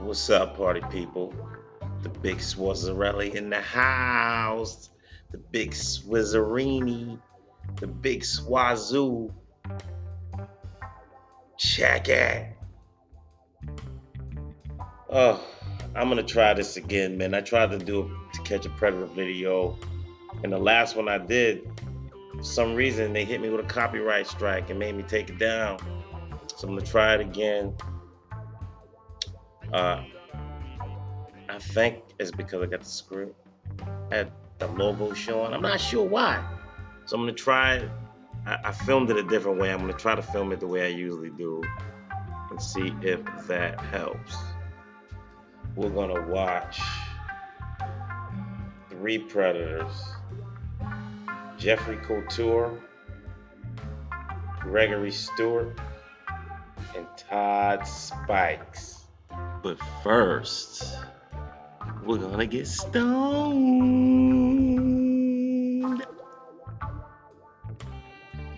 What's up, party people? The big Swarzarelli in the house. The big Swizzerini. The big Swazoo. Check it. Oh, I'm gonna try this again, man. I tried to do a to catch a predator video, and the last one I did, for some reason, they hit me with a copyright strike and made me take it down. So I'm gonna try it again. Uh, I think it's because I got the script, had the logo showing. I'm not sure why. So I'm gonna try it. I filmed it a different way. I'm gonna try to film it the way I usually do and see if that helps. We're gonna watch three predators: Jeffrey Couture, Gregory Stewart, and Todd Spikes. But first, we're gonna get stoned.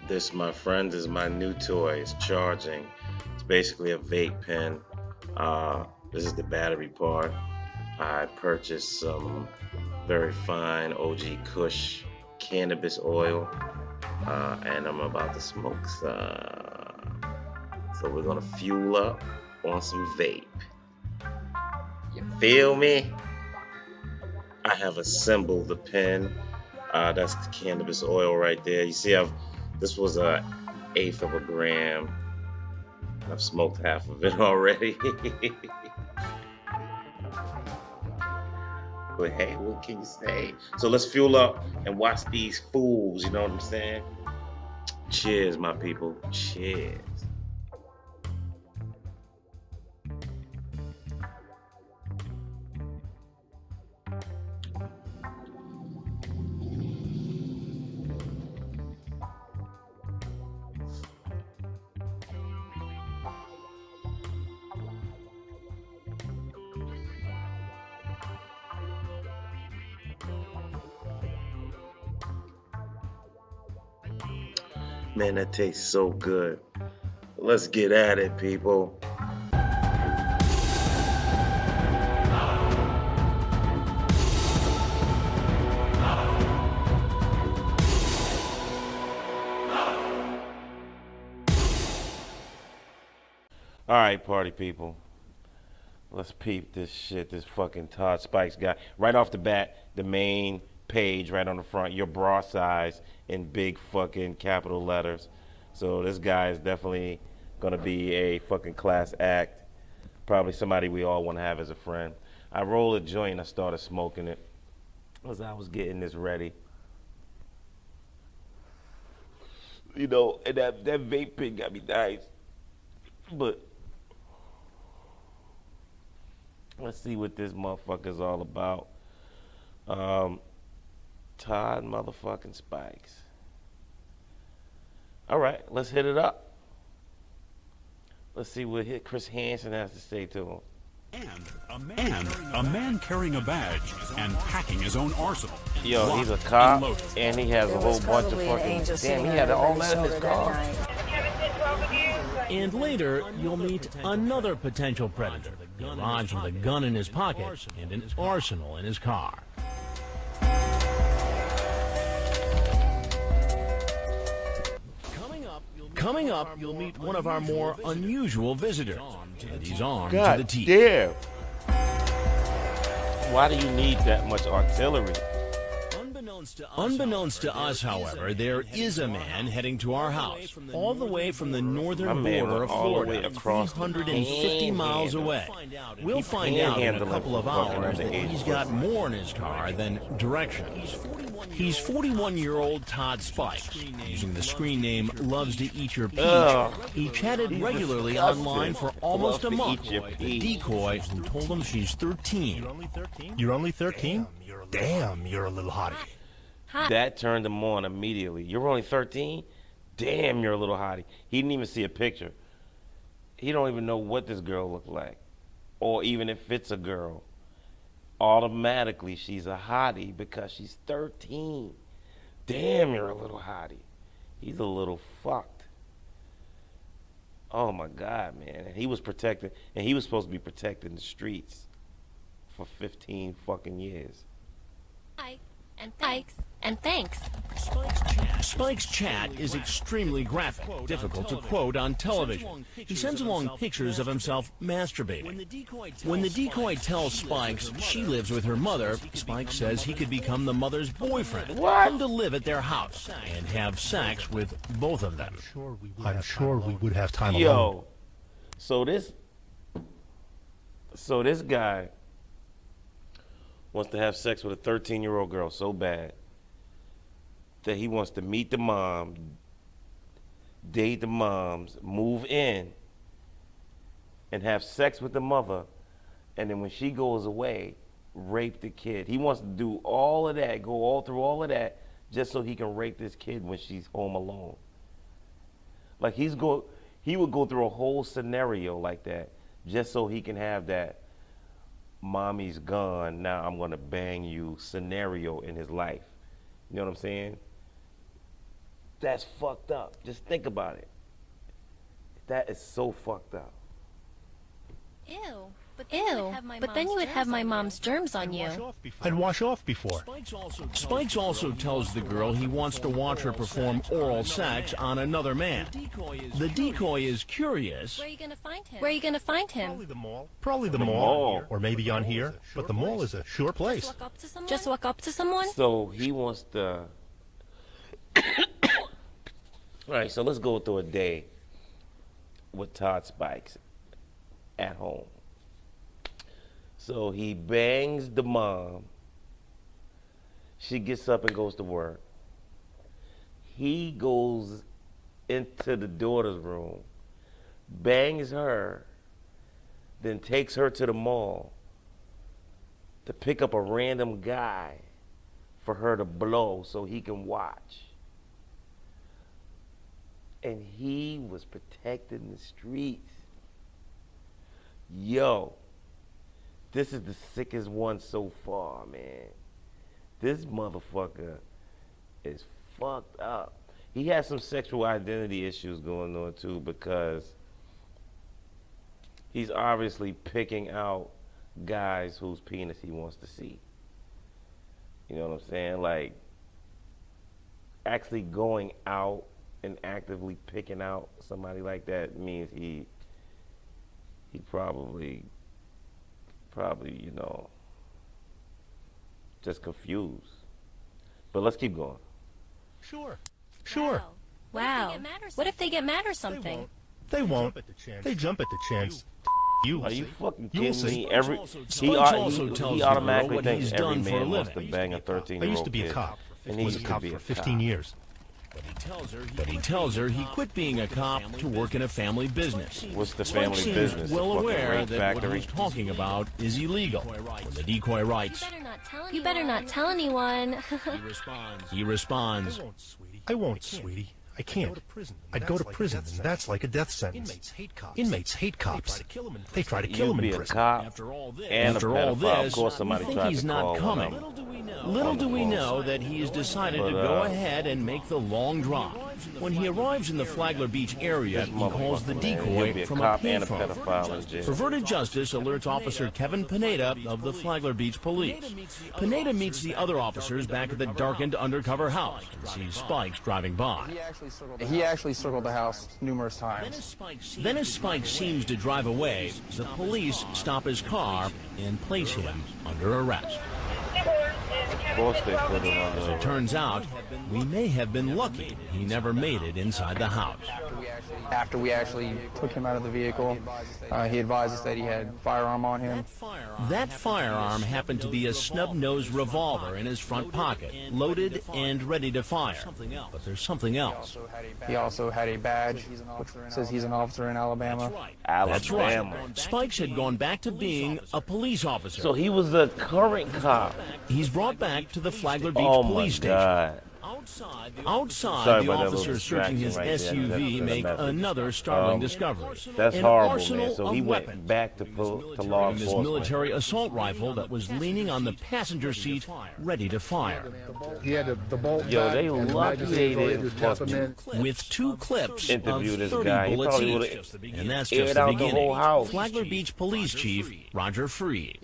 This, my friends, is my new toy. It's charging. It's basically a vape pen. This is the battery part. I purchased some very fine OG Kush cannabis oil, and I'm about to smoke some. So we're gonna fuel up on some vape. You feel me? I have assembled the pen. That's the cannabis oil right there. You see, this was a eighth of a gram. I've smoked half of it already. But hey, what can you say? So let's fuel up and watch these fools. You know what I'm saying? Cheers, my people. Cheers. Man, that tastes so good. Let's get at it, people. All right, party people. Let's peep this shit, this fucking Todd Spikes guy. Right off the bat, the main page right on the front, your bra size in big fucking capital letters. So this guy is definitely gonna be a fucking class act. Probably somebody we all wanna have as a friend. I rolled a joint and I started smoking it as I was getting this ready. You know, and that vape pen got me nice. But let's see what this motherfucker's all about. Todd motherfucking Spikes. All right, let's hit it up. Let's see what Chris Hansen has to say to him. And a man carrying a badge and packing his own arsenal. Yo, he's a cop, and he has a whole bunch of fucking... Damn, he had all that in his car. And later, you'll meet another potential predator. He arrives with a gun in his pocket and an arsenal in his car. Coming up, you'll meet one of our more unusual visitors. And he's armed to the teeth. Damn. Why do you need that much artillery? Unbeknownst to us, however, there is a man heading to our house, all the way from the northern border of Florida, 350 miles away. We'll find out in a couple of hours that he's got more in his car than directions. He's 41-year-old Todd Spikes, using the screen name Loves to Eat Your Peach. He chatted regularly online for almost a month with a decoy who told him she's 13. You're only 13? Damn, you're a little hottie. That turned him on immediately. You're only 13? Damn, you're a little hottie. He didn't even see a picture. He don't even know what this girl looked like, or even if it's a girl. Automatically, she's a hottie because she's 13. Damn, you're a little hottie. He's a little fucked. Oh my God, man. And he was protecting, and he was supposed to be protecting the streets for 15 fucking years. And thanks. Spike's chat is extremely graphic, difficult to quote on television. He sends along pictures of himself masturbating. When the decoy tells Spikes she lives with her mother, Spike says he could become the mother's boyfriend, come to live at their house, and have sex with both of them. I'm sure we would have time alone. Yo, so this guy wants to have sex with a 13-year-old girl so bad that he wants to meet the mom, date the moms, move in, and have sex with the mother, and then when she goes away, rape the kid. He wants to do all of that, go all through all of that, just so he can rape this kid when she's home alone. Like he would go through a whole scenario like that, just so he can have that mommy's gone, now I'm gonna bang you scenario in his life. You know what I'm saying? That's fucked up. Just think about it. That is so fucked up. Ew. But then you would have my mom's germs on you. I'd wash off before. Spikes also tells the girl he wants to watch her perform oral sex on another man. The decoy is curious. Where are you gonna find him? Probably the mall. Or maybe on here. But the mall is a sure place. Just walk up to someone? So he wants to... All right, so let's go through a day with Todd Spikes at home. So he bangs the mom. She gets up and goes to work. He goes into the daughter's room, bangs her, then takes her to the mall to pick up a random guy for her to blow so he can watch. And he was protecting the streets. Yo. This is the sickest one so far, man. This motherfucker is fucked up. He has some sexual identity issues going on too, because he's obviously picking out guys whose penis he wants to see. You know what I'm saying? Like, actually going out and actively picking out somebody like that means he probably, you know, just confused. But let's keep going. Sure. Wow. What if they get mad or something? They won't. They jump at the chance. Are you fucking kidding me? He automatically thinks every man wants to bang a 13-year-old I used to be kid. a cop. And I was a cop for 15 years. But he tells her he quit being a cop to work in a family business. What's the Spike family seems business? well The fucking aware rape that factory? what he's talking about is illegal. When the decoy writes, You better not tell anyone. he responds, I won't, sweetie. I can't. I'd go to prison, and that's like a death sentence. Inmates hate cops. They try to kill You'd them be in a prison. cop after all and a pedophile. Of this, course somebody we think tried he's to not call coming. one of them. Little do we know that he has decided to go ahead and make the long drop. When he arrives in the Flagler Beach area, he calls the decoy from a payphone. Perverted Justice alerts Officer Kevin Pineda of the Flagler Beach Police. Pineda meets the other officers back at the darkened undercover house and sees Spikes driving by. He actually circled the house numerous times. Then as Spikes seems to drive away, the police stop his car and place him under arrest. As it turns out, we may have been lucky he never made it inside the house. After we actually took him out of the vehicle, he advised us that he had a firearm on him. That firearm happened to be a snub-nosed revolver in his front pocket, loaded and ready to fire. But there's something else. He also had a badge which says he's an officer in Alabama. That's right. Spikes had gone back to being a police officer. So he was a current cop. He's brought back to the Flagler Beach Oh my police God. station. Outside, the officers searching his SUV make another startling discovery. That's An horrible, arsenal man. So he of went weapons, back to law this enforcement. military assault rifle that was leaning on the passenger seat, ready to fire. He had the bolt Yo, back they and the lucky magazine they already didn't tap him in. With 2 clips Interview of this 30 guy. He bullets probably each. would've And that's aired just the out the beginning. whole house. Flagler Beach Police Chief Roger Freed.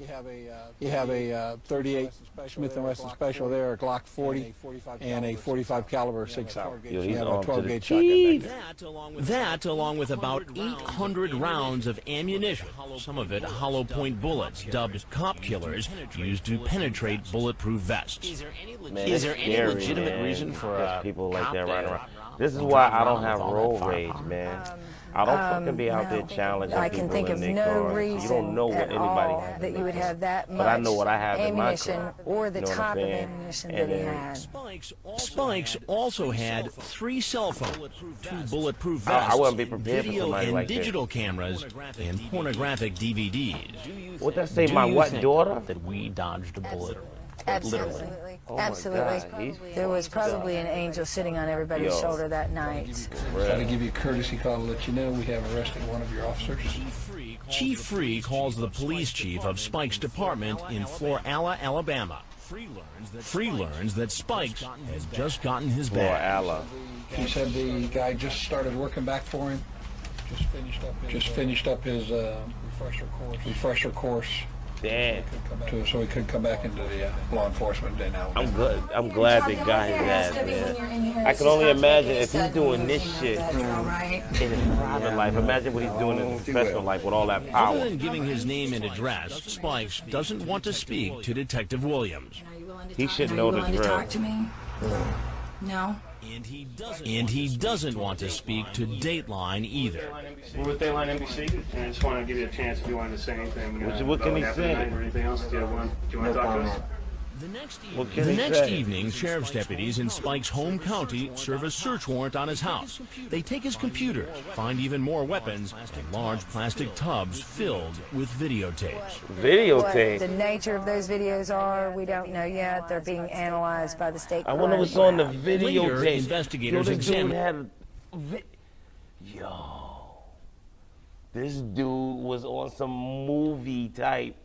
You have a 38 Smith & Wesson Special there, a Glock 40, and a 45 caliber 6 hour. Yo, he's you have a armed to 12 the gauge shotgun back there. That, along with about 800 rounds of ammunition, some of it hollow point bullets, dubbed cop killers, used to penetrate bulletproof vests. Man, Is there it's any scary, legitimate man. reason for There's people like cop that running to around? This is why I don't have road rage, man. I don't fucking be out there challenging I people can think in of their no cars. reason You don't know what at anybody all has. that you would have that much But I know what I have in my ammunition car. or the You know what I'm type of saying? ammunition And that he then- had. Spikes also had 3 cell phones, 2 bulletproof vests, I wouldn't be prepared for video somebody and like that. digital cameras, and pornographic DVDs. What that say, Do my you what think daughter? that we dodged a bullet? Absolutely. Oh my Absolutely. God, he's There was probably an angel sitting on everybody's Yo. shoulder that night. Got to give you a courtesy call to let you know we have arrested one of your officers. Chief Free calls the police chief of Spike's department in Florala, Alabama. Free learns that Spikes has just gotten his Poor badge. Allah. He said the guy just started working back for him. Just finished up his refresher course. Damn. So he could come back into the law enforcement day now. I'm good. I'm glad they got his ass, man. I can only imagine if he's doing this shit in his private life. Imagine what he's doing in his professional life with all that Other power. than giving his name and address, Spikes doesn't want to speak to Detective Williams. He should know the drill. No. And he doesn't want to speak to Dateline either. We're with Dayline NBC, and I just want to give you a chance if you wanted to say anything. What can he say? Or anything else? Do you want to talk to us? The next evening, sheriff's deputies in Spike's home county serve a search warrant on his house. They take his computers, find even more weapons, and large plastic tubs filled with videotapes. Videotape? What the nature of those videos are, we don't know yet. They're being analyzed by the state. I wonder what's on the videotape. Later, investigators Yo, this dude examine. had this dude was on some movie type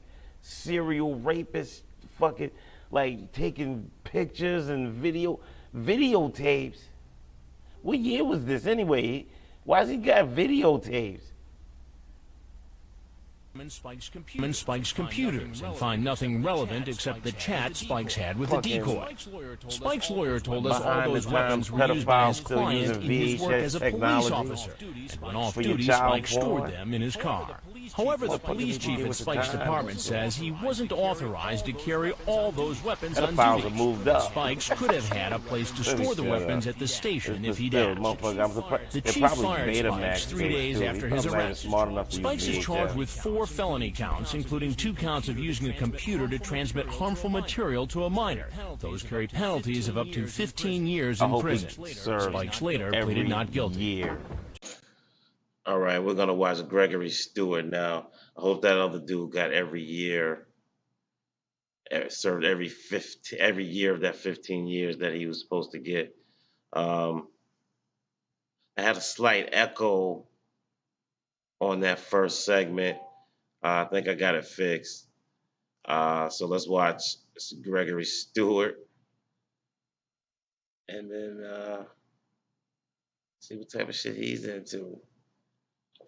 serial rapist fucking like taking pictures and videotapes. What year was this anyway? Why has he got videotapes? Spike's computers and find nothing relevant except the chat Spikes had with the decoy. Spike's lawyer told us all those weapons were used by his client in his work as a police officer, and when off duty, Spike stored them in his car. However, the police chief at Spike's department says he wasn't authorized to carry all those weapons on duty. Spikes could have had a place to store the weapons at the station if he'd asked. The chief fired Spikes 3 days after his arrest. Spikes is charged with 4 felony counts, including 2 counts of using a computer to transmit harmful material to a minor. Those carry penalties of up to 15 years in prison. Spikes later pleaded not guilty. All right, we're gonna watch Gregory Stewart now. I hope that other dude got every year, served every year of that 15 years that he was supposed to get. I had a slight echo on that first segment. I think I got it fixed. So let's watch Gregory Stewart, and then see what type of shit he's into.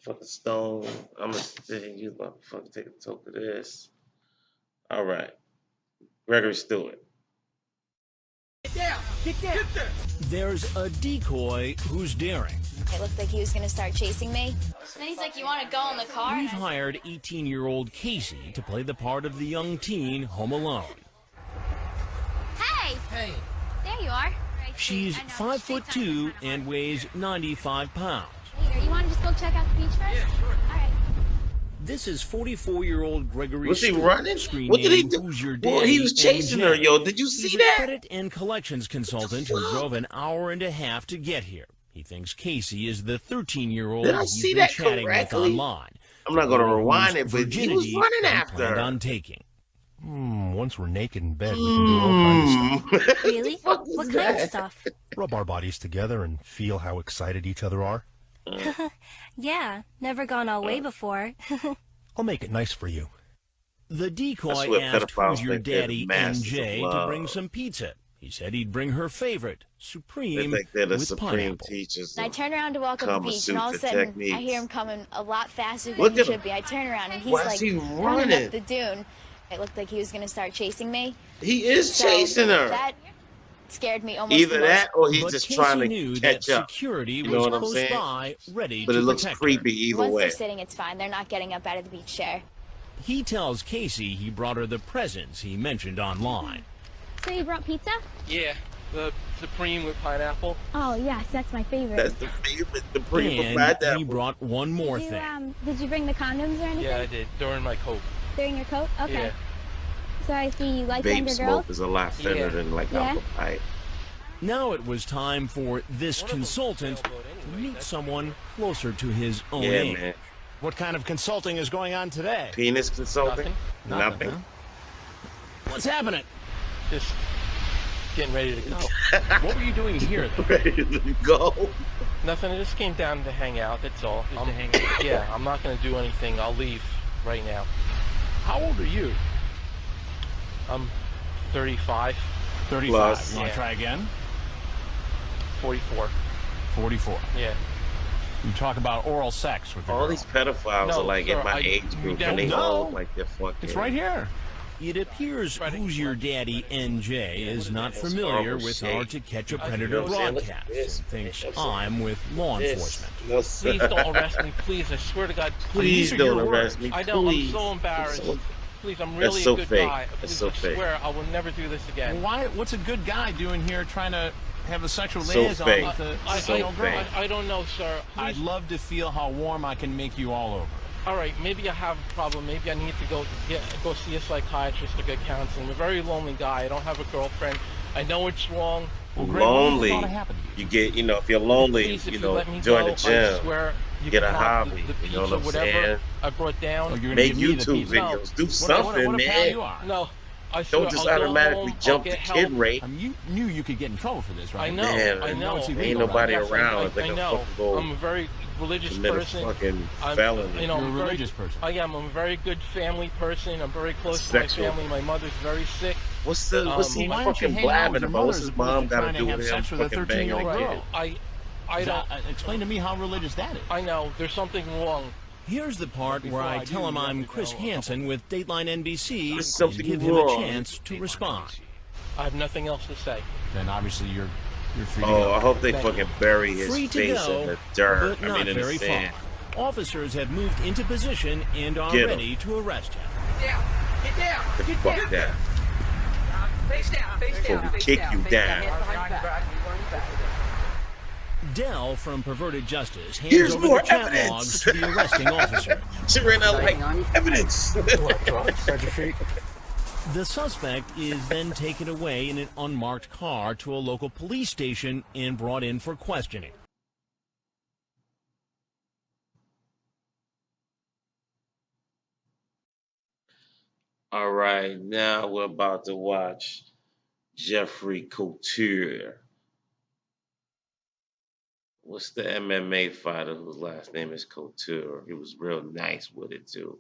Fucking Stone. I'm gonna say you about to fucking take a toke of this. All right, Gregory Stewart. Get down! Get down! There's a decoy who's daring. It looked like he was gonna start chasing me. Then he's like, "You want to go in the car?" We've hired 18-year-old Casey to play the part of the young teen home alone. Hey! Hey! There you are. She's 5'2" and weighs 95 pounds. Hey, you want to just go check out the beach first? Yeah, sure. All right. This is 44-year-old Gregory Was he Stewart, running? What did he do? Who's Your Well, he was Daddy, chasing her, yo. Did you He's see a that? credit and collections consultant who drove an hour and a half to get here. He thinks Casey is the 13-year-old Did I he's see been that chatting with correctly? online. I'm not going to rewind it, but he was Virginity running and after planned her. on taking. Once we're naked in bed, we can do all kinds of stuff. Really? What kind of stuff? Rub our bodies together and feel how excited each other are. Yeah, never gone all way before. I'll make it nice for you. The decoy asked who's your daddy, NJ, to bring some pizza. He said he'd bring her favorite, Supreme, with pineapple. And I turn around to walk up the beach, and all of a sudden, I hear him coming a lot faster than he should be. I turn around, and he's like running up the dune. It looked like he was going to start chasing me. He is chasing her. That scared me almost. Either that, or he's just trying to catch up. Security you know what I'm close saying? by, ready but to it looks creepy either Once way. they're sitting, it's fine. They're not getting up out of the beach chair. He tells Casey he brought her the presents he mentioned online. So you brought pizza? Yeah, the Supreme with pineapple. Oh, yes, that's my favorite. That's the favorite Supreme with And pineapple. he brought one more thing. Did you bring the condoms or anything? Yeah, I did, during my coat. During your coat? Okay. Yeah. So I see you like Vape younger smoke girls? is a lot thinner than like alcohol pipe. Now it was time for this consultant to meet someone closer to his own age. Man. What kind of consulting is going on today? Penis consulting? Nothing. Huh? What's happening? Just getting ready to go. What were you doing here, though? Ready to go? Nothing. I just came down to hang out. That's all. Just to hang out? Yeah, I'm not going to do anything. I'll leave right now. How old are you? I'm 35. 35. Plus. Want to try again? 44. 44. Yeah. You talk about oral sex with all these pedophiles are like in my age group, and they all look like they're fucking. It's right here. It appears Who's Your Daddy, NJ, is not familiar with our To Catch a Predator broadcast and thinks I'm with law enforcement. Please don't arrest me, please. I swear to God. Please don't arrest me. I know, I'm so embarrassed. Please, I'm really a good guy. Please, I swear, I will never do this again. Well, what's a good guy doing here trying to have a sexual So liaison fake. with a So single girl? fake. I don't know, sir. I'd love to feel how warm I can make you all over. All right, maybe I have a problem. Maybe I need to go see a psychiatrist to get counseling. I'm a very lonely guy. I don't have a girlfriend. I know it's wrong. Well, great. Lonely. What happened to You get, if you're lonely, Please, if join let me the go, I gym, swear you get can a have hobby. the You know pizza, what I'm whatever saying? I brought down. Oh, you're gonna Make give me the YouTube pizza. videos. Do What something, a pal man. you are. No, I swear, Don't just I'll go automatically home, jump I'll the get kid help. rate. You knew you could get in trouble for this, right? I know, Man, I know. ain't nobody Yes, around. I know. I'm a very religious commit a person. fucking I'm, felony. You're a religious person. I am. I'm a very good family person. I'm very close to my family. My mother's very sick. What's he why don't you fucking hang out with blabbing your about? mother What's as his opposed mom to got to trying do have with him sex with a fucking banging 13-year-old a girl? kid? I don't. Explain to me how religious that is. I know. There's something wrong. Here's the part where I tell him I'm Chris Hansen with Dateline NBC There's and something give him wrong. a chance to respond. I have nothing else to say. Then obviously you're free to Oh, go. I hope they fucking bury his Free to face go, in the dirt. but not in very the sand. far. Officers have moved into position and are Get 'em. ready to arrest him. Down. Get down. The Get fuck down. down. Face down. Face Before down. we Face kick down. you Face down. Hands behind your back. Dell from Perverted Justice hands Here's over more the chat evidence. logs to the arresting officer. She ran out like evidence. Spread your feet. The suspect is then taken away in an unmarked car to a local police station and brought in for questioning. All right, now we're about to watch Jeffrey Couture. What's the MMA fighter whose last name is Couture? He was real nice with it too.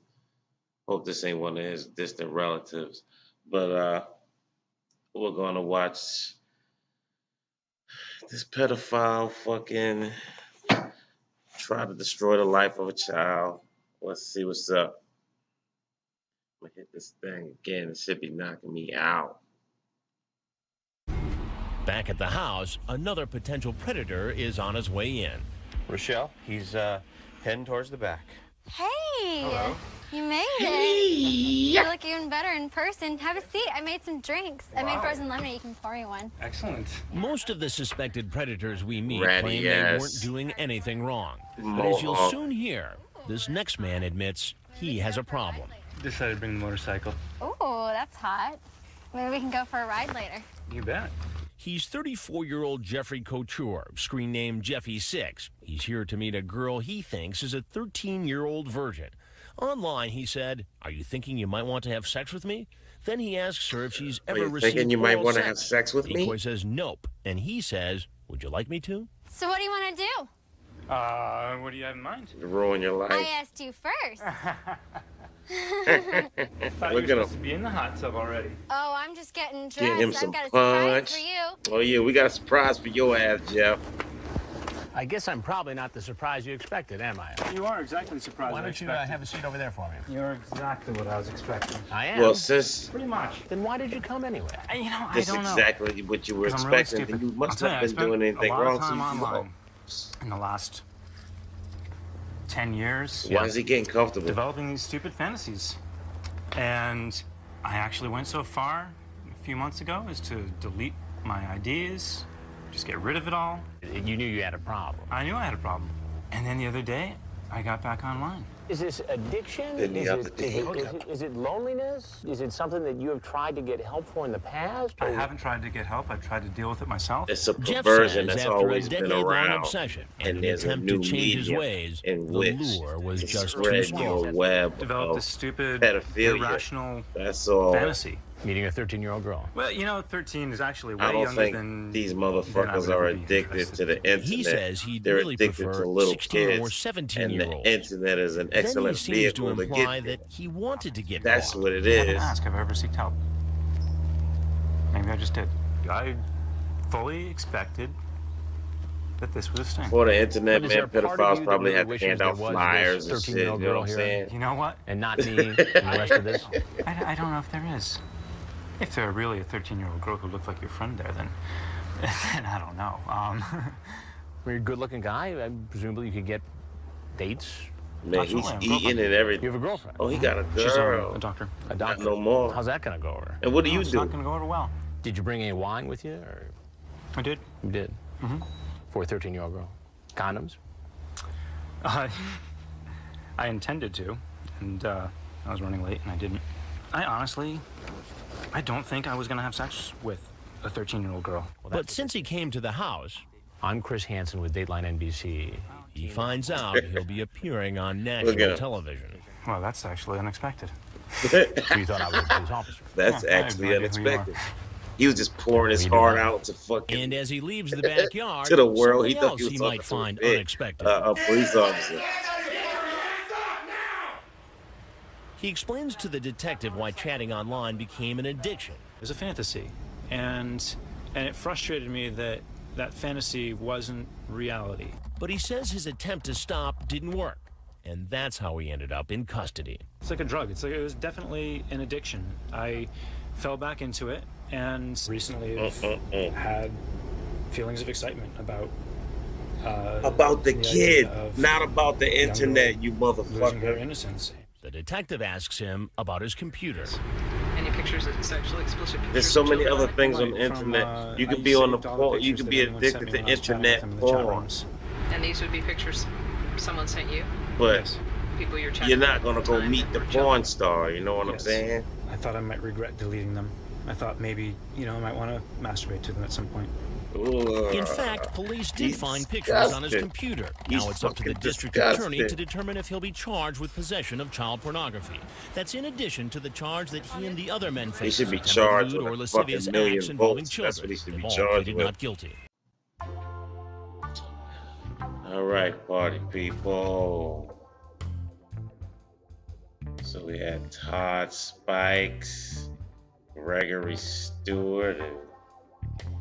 Hope this ain't one of his distant relatives. But we're gonna watch this pedophile fucking try to destroy the life of a child. Let's see what's up. I'm gonna hit this thing again. It should be knocking me out. Back at the house, another potential predator is on his way in. Rochelle, he's heading towards the back. Hey! Hello. You made it. Hey. You look even better in person. Have a seat. I made some drinks. I made Wow. frozen lemonade. You can pour me one. Excellent. Most of the suspected predators we meet Ratty claim they ass. weren't doing anything wrong. But as you'll Mohawk. soon hear, this next man admits he has a problem. Decided to bring the motorcycle. Ooh, that's hot. Maybe we can go for a ride later. You bet. He's 34-year-old Jeffrey Couture, screen name Jeffy6. He's here to meet a girl he thinks is a 13-year-old virgin. Online, he said, "Are you thinking you might want to have sex with me?" Then he asks her if she's Are ever you received thinking you might oral want to have sex with me? Decoy says nope, and he says, "Would you like me to?" So what do you want to do? What do you have in mind? To ruin your life. I asked you first. Thought you were supposed to be in the hot tub already. Oh, I'm just getting dressed. Get him some I've got a punch. surprise for you. Oh, yeah, we got a surprise for your ass, Jeff. I guess I'm probably not the surprise you expected, am I? You are exactly surprised. Why don't you have a seat over there for me? You're exactly what I was expecting. I am? Well, since... Pretty much. Then why did you come anyway? You know, I That's don't know. exactly what you were 'Cause I'm really expecting. stupid. You must I'll not tell have you, been doing anything I spent a lot wrong. of time So you online in the last 10 years. Why is he getting comfortable? Developing these stupid fantasies. And I actually went so far a few months ago as to delete my ideas, just get rid of it all. You knew you had a problem. I knew I had a problem. And then the other day, I got back online. Is this addiction? Didn't he have to Is it loneliness? Is it something that you have tried to get help for in the past? I haven't tried to get help. I've tried to deal with it myself. It's a Jeff perversion says that's after always a been decade-long around. obsession And and an there's a attempt to new change his medium ways, in the which lure was to just too spread strong. your web Developed of this stupid, pedophilia. irrational That's all. fantasy. Meeting a 13-year-old girl. Well, you know, 13 is actually way I don't younger think than these than I motherfuckers would are ever be addicted interested to the internet. He says he'd They're really addicted prefer to little 16 or kids, and the 17-year-olds. internet is an Then he excellent seems vehicle to to imply get that he wanted to get That's caught. what it I didn't is. ask if I ever seeked help. Maybe I just did. I fully expected that this was a sting. For the internet, But is man, there a part of pedophiles you probably that have to wishes hand there out was flyers this and shit. 13-year-old You know girl what I'm here? saying? You know what? And not me and the rest of this? I don't know if there is. If there really a 13-year-old girl who looked like your friend there, then I don't know. You're a good-looking guy. Presumably you could get dates. Man, he's Absolutely, I'm eating girlfriend. and everything. You have a girlfriend. Oh, he got a She's girl. a doctor. A Not doctor. no more. How's that going to go over? And what do you It's do? not going to go over well. Did you bring any wine with you? Or I did. you did? Mm-hmm. For a 13-year-old girl. Condoms? I intended to, and I was running late, and I didn't. I don't think I was going to have sex with a 13-year-old girl. But since he came to the house, I'm Chris Hansen with Dateline NBC. he finds out he'll be appearing on national television. Well, that's actually unexpected. So you thought I was a police officer? That's Yeah, I have actually no idea who you unexpected. He was just pouring his heart out to fucking And as he leaves the backyard, to the world. He something thought else he was he talking might to find a unexpected. a police officer. He explains to the detective why chatting online became an addiction. It was a fantasy, and it frustrated me that that fantasy wasn't reality. But he says his attempt to stop didn't work, and that's how he ended up in custody. It's like a drug. It was definitely an addiction. I fell back into it, and recently I've had feelings of excitement about the kid, not about the internet, you losing her motherfucker. innocence. The detective asks him about his computer. Any pictures of sexually explicit pictures? There's so of many children? other things on the From, internet. You I could be on the saved all porn. You pictures could that be anyone sent addicted me to when I was chatting with internet them in the chat porn. rooms. And these would be pictures someone sent you? But People you're chatting you're not with gonna all the go time meet that the were children? porn star. You know what I'm Yes. saying? I thought I might regret deleting them. I thought maybe, I might want to masturbate to them at some point. In fact, police did find pictures on his disgusting. computer. He's Now it's up to the fucking district disgusting. attorney to determine if he'll be charged with possession of child pornography. That's in addition to the charge that he and the other men face. He should be attempted charged lewd with or a lascivious fucking million acts involving votes. children. That's what he should be They've all charged pleaded with. not guilty. All right, party people. So we had Todd Spikes, Gregory Stewart, and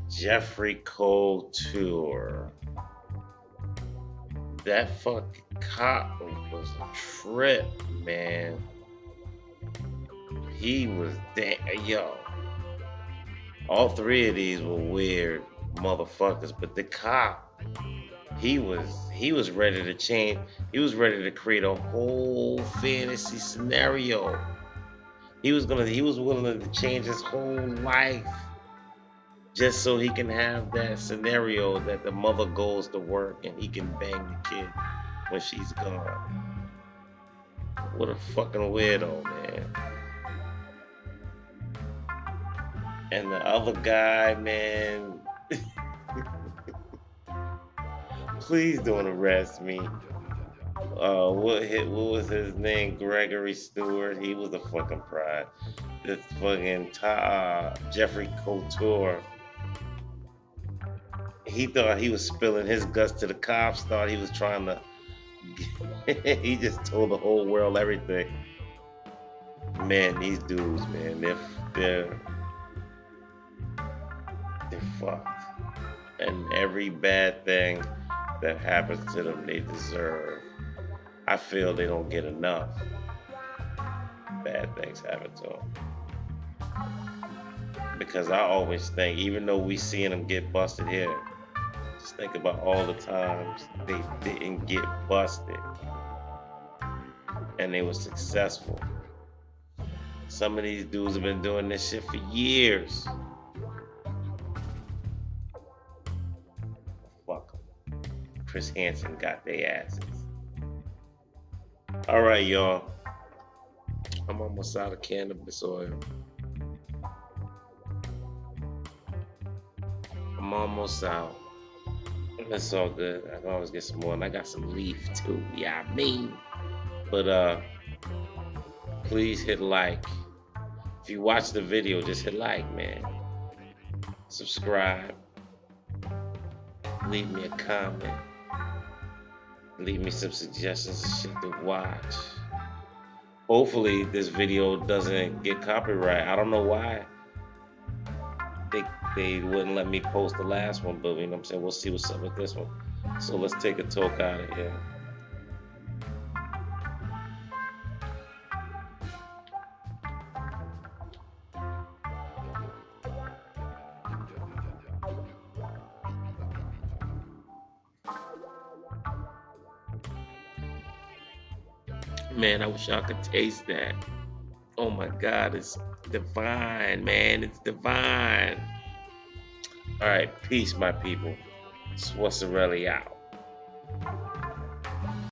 Jeffrey Couture. That fucking cop was a trip, man. He was yo. All three of these were weird motherfuckers, but the cop, he was ready to change. He was ready to create a whole fantasy scenario. He was willing to change his whole life just so he can have that scenario that the mother goes to work and he can bang the kid when she's gone. What a fucking weirdo, man. And the other guy, man, please don't arrest me. what was his name? Gregory Stewart. He was a fucking pride. This fucking Jeffrey Couture. He thought he was spilling his guts to the cops. Thought he was trying to. He just told the whole world everything. Man, these dudes, man, they're fucked. And every bad thing that happens to them, they deserve. I feel they don't get enough bad things happen to them. Because I always think, even though we seeing them get busted here, just think about all the times they didn't get busted and they were successful. Some of these dudes have been doing this shit for years. Fuck them. Chris Hansen got their asses. All right, y'all. I'm almost out of cannabis oil. I'm almost out. That's all good. I can always get some more. And I got some leaf too. Yeah, I mean. But please hit like. If you watch the video, just hit like, man. Subscribe. Leave me a comment. Leave me some suggestions of shit to watch. Hopefully this video doesn't get copyright. I don't know why they wouldn't let me post the last one, but you know what I'm saying? We'll see what's up with this one. So let's take a talk out of here. Man, I wish y'all could taste that. Oh my God, it's divine, man. It's divine. All right, peace, my people. Swarzarelli out.